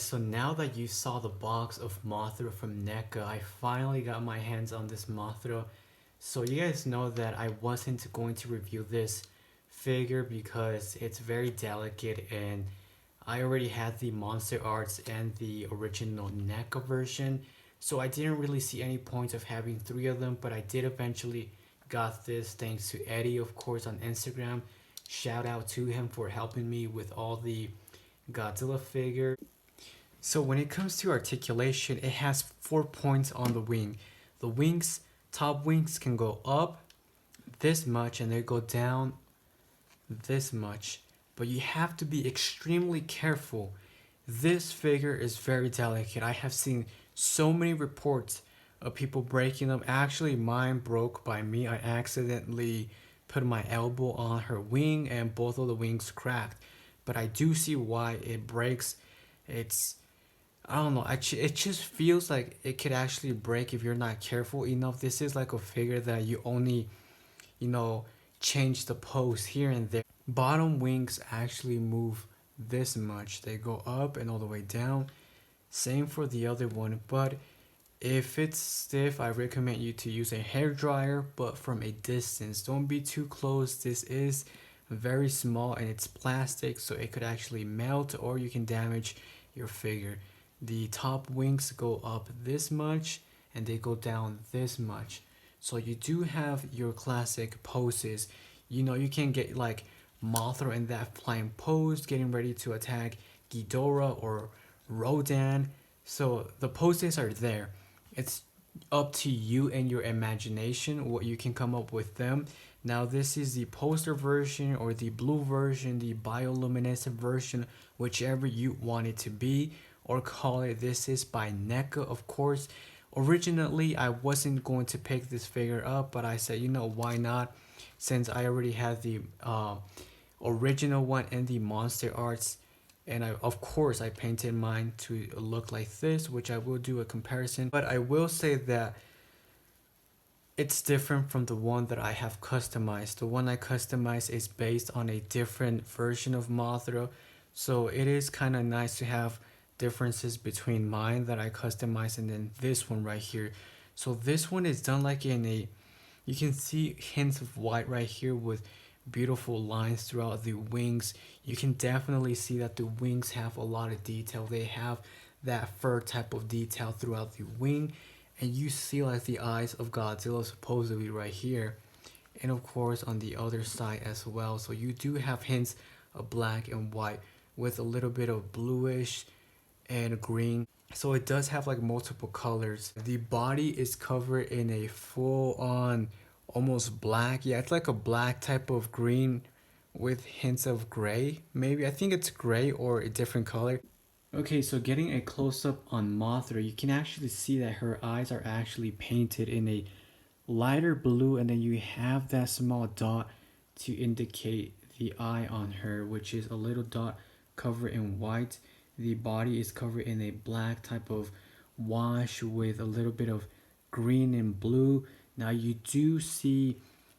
so now that you saw the box of Mothra from NECA, I finally got my hands on this Mothra. So you guys know that I wasn't going to review this figure because it's very delicate and I already had the Monster Arts and the original NECA version. So I didn't really see any point of having three of them, but I did eventually got this thanks to Eddie, of course, on Instagram. Shout out to him for helping me with all the Godzilla figure. So when it comes to articulation, it has 4 points on the wing. The wings, top wings can go up this much and they go down this much. But you have to be extremely careful. This figure is very delicate. I have seen so many reports of people breaking them. Actually, mine broke by me. I accidentally put my elbow on her wing and both of the wings cracked. But I do see why it breaks. It's I don't know. It just feels like it could actually break if you're not careful enough. This is like a figure that you only, you know, change the pose here and there. Bottom wings actually move this much. They go up and all the way down. Same for the other one. But if it's stiff, I recommend you to use a hair dryer, but from a distance. Don't be too close. This is very small and it's plastic, so it could actually melt or you can damage your figure. The top wings go up this much and they go down this much. So you do have your classic poses. You know, you can get like Mothra in that flying pose, getting ready to attack Ghidorah or Rodan. So the poses are there. It's up to you and your imagination what you can come up with them. Now this is the poster version or the blue version, the bioluminescent version, whichever you want it to be, or call it this is by NECA, of course. Originally I wasn't going to pick this figure up, but I said, you know, why not, since I already had the original one and the Monster Arts. And of course I painted mine to look like this, which I will do a comparison, but I will say that it's different from the one that I have customized. The one I customized is based on a different version of Mothra, so it is kind of nice to have differences between mine that I customized and then this one right here. So this one is done like in a, you can see hints of white right here with beautiful lines throughout the wings. You can definitely see that the wings have a lot of detail. They have that fur type of detail throughout the wing, and you see like the eyes of Godzilla supposedly right here, and of course on the other side as well. So you do have hints of black and white with a little bit of bluish and green. So it does have like multiple colors. The body is covered in a full on almost black, yeah, it's like a black type of green with hints of gray, maybe. I think it's gray or a different color. Okay, so getting a close-up on Mothra, you can actually see that her eyes are actually painted in a lighter blue, and then you have that small dot to indicate the eye on her, which is a little dot covered in white. The body is covered in a black type of wash with a little bit of green and blue. Now you do see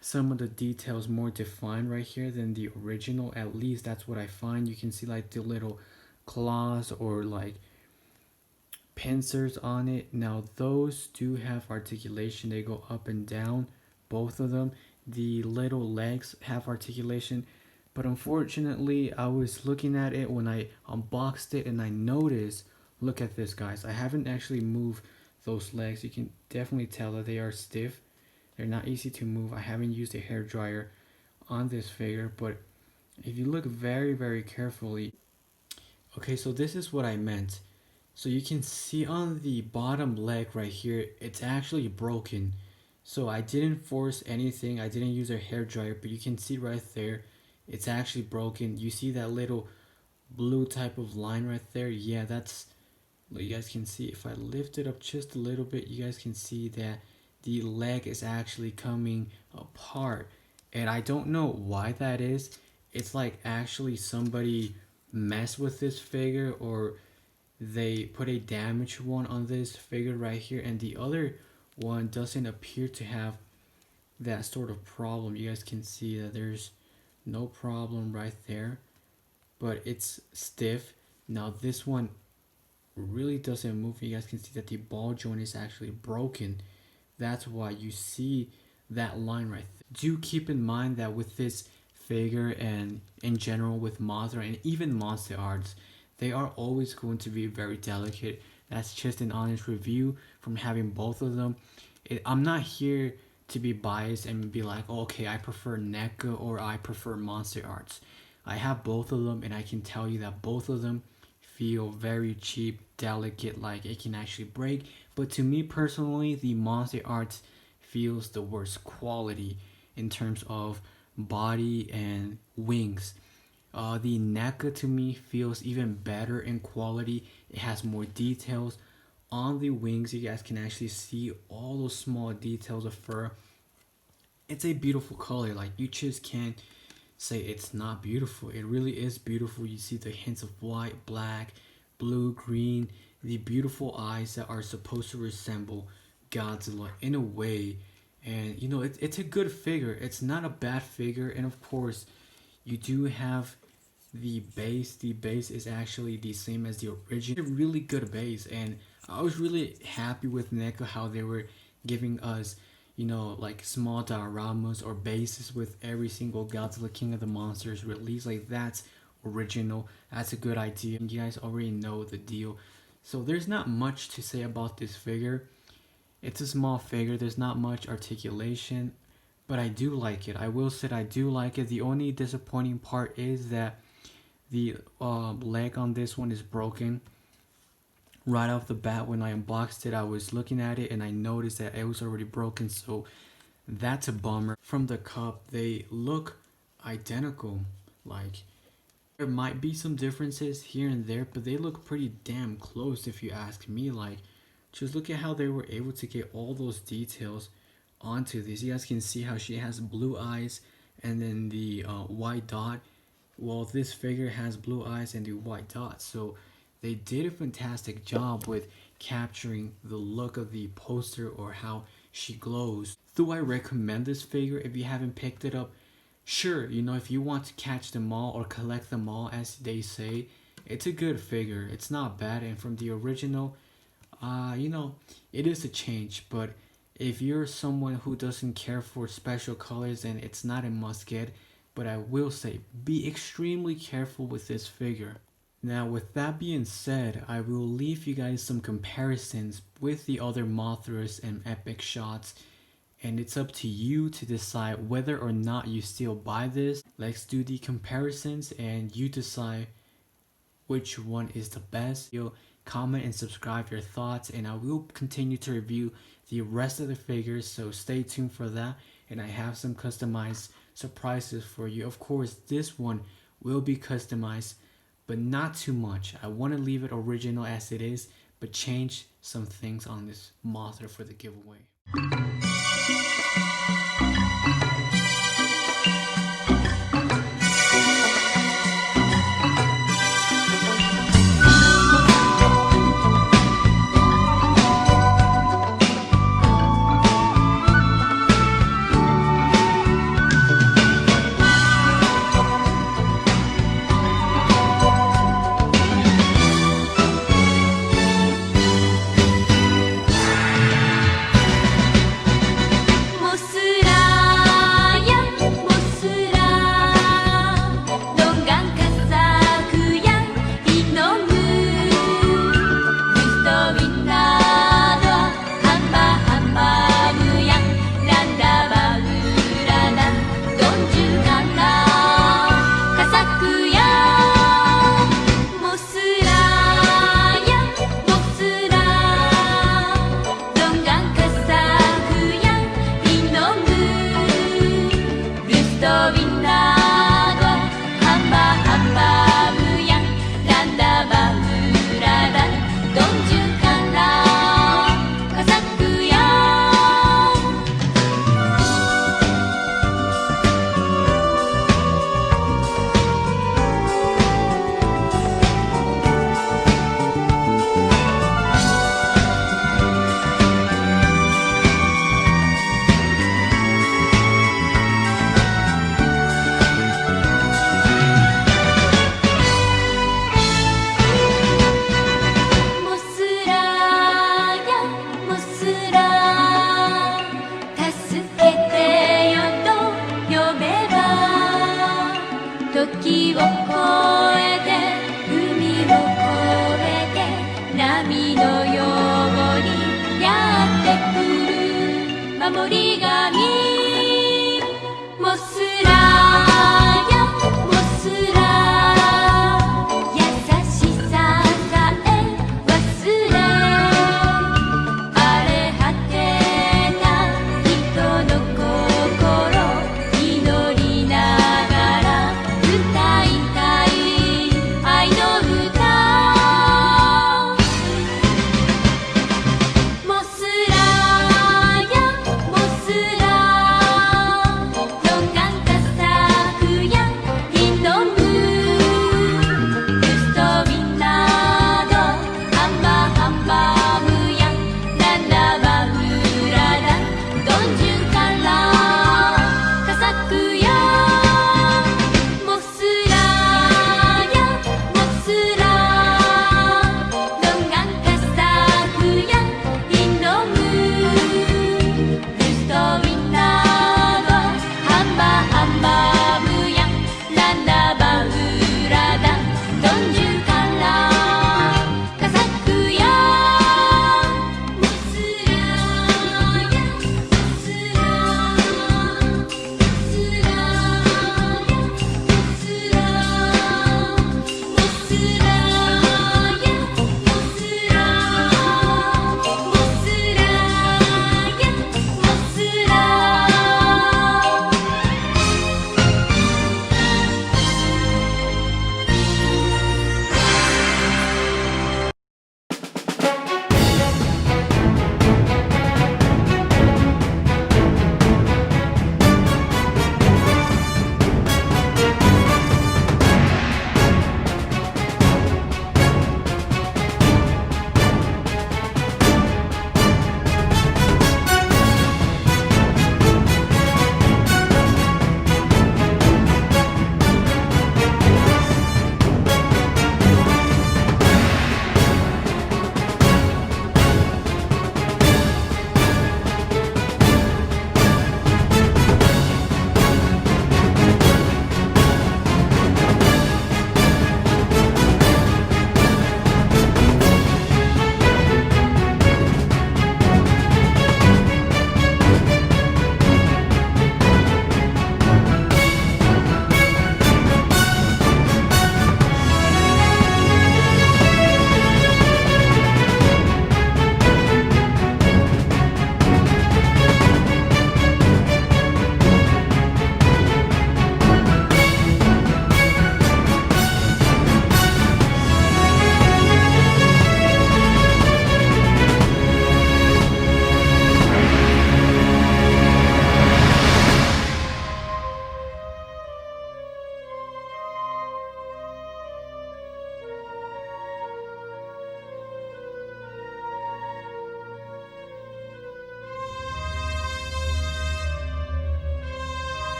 some of the details more defined right here than the original. At least that's what I find. You can see like the little claws or like pincers on it. Now those do have articulation. They go up and down, both of them. The little legs have articulation, but unfortunately I was looking at it when I unboxed it and I noticed, look at this guys, I haven't actually moved those legs. You can definitely tell that they are stiff. They're not easy to move. I haven't used a hair dryer on this figure, but if you look very carefully, okay, so this is what I meant. So you can see on the bottom leg right here, it's actually broken. So I didn't force anything. I didn't use a hair dryer, but you can see right there, it's actually broken. You see that little blue type of line right there? Yeah, that's, you guys can see if I lift it up just a little bit, you guys can see that the leg is actually coming apart, and I don't know why that is. It's like actually somebody messed with this figure, or they put a damaged one on this figure right here, and the other one doesn't appear to have that sort of problem. You guys can see that there's no problem right there, but it's stiff. Now this one really doesn't move. You guys can see that the ball joint is actually broken. That's why you see that line right there. Do keep in mind that with this figure and in general with Mothra and even Monsterarts, they are always going to be very delicate. That's just an honest review from having both of them. I'm not here to be biased and be like, oh, okay, I prefer NECA or I prefer Monsterarts. I have both of them and I can tell you that both of them feel very cheap, delicate, like it can actually break. But to me personally, the Monsterarts feels the worst quality in terms of body and wings. The NECA to me feels even better in quality. It has more details on the wings. You guys can actually see all those small details of fur. It's a beautiful color. Like, you just can't say it's not beautiful. It really is beautiful. You see the hints of white, black, blue, green, the beautiful eyes that are supposed to resemble Godzilla in a way. And you know, it's a good figure. It's not a bad figure. And of course, you do have the base. The base is actually the same as the original. A really good base, and I was really happy with NECA how they were giving us, you know, like small dioramas or bases with every single Godzilla King of the Monsters release. Like, that's original. That's a good idea. You guys already know the deal. So there's not much to say about this figure. It's a small figure. There's not much articulation, but I do like it. I will say I do like it. The only disappointing part is that the leg on this one is broken. Right off the bat, when I unboxed it, I was looking at it and I noticed that it was already broken, so that's a bummer. From the cup, they look identical. Like, there might be some differences here and there, but they look pretty damn close if you ask me. Like, just look at how they were able to get all those details onto this. You guys can see how she has blue eyes and then the white dot. Well, this figure has blue eyes and the white dot, so they did a fantastic job with capturing the look of the poster or how she glows. Do I recommend this figure if you haven't picked it up? Sure, you know, if you want to catch them all or collect them all, as they say, it's a good figure. It's not bad, and from the original, you know, it is a change, but if you're someone who doesn't care for special colors, then it's not a must get. But I will say, be extremely careful with this figure. Now, with that being said, I will leave you guys some comparisons with the other Mothras and Epic shots, and it's up to you to decide whether or not you still buy this. Let's do the comparisons and you decide which one is the best. You'll comment and subscribe your thoughts, and I will continue to review the rest of the figures, so stay tuned for that. And I have some customized surprises for you. Of course, this one will be customized, but not too much. I want to leave it original as it is, but change some things on this Mothra for the giveaway.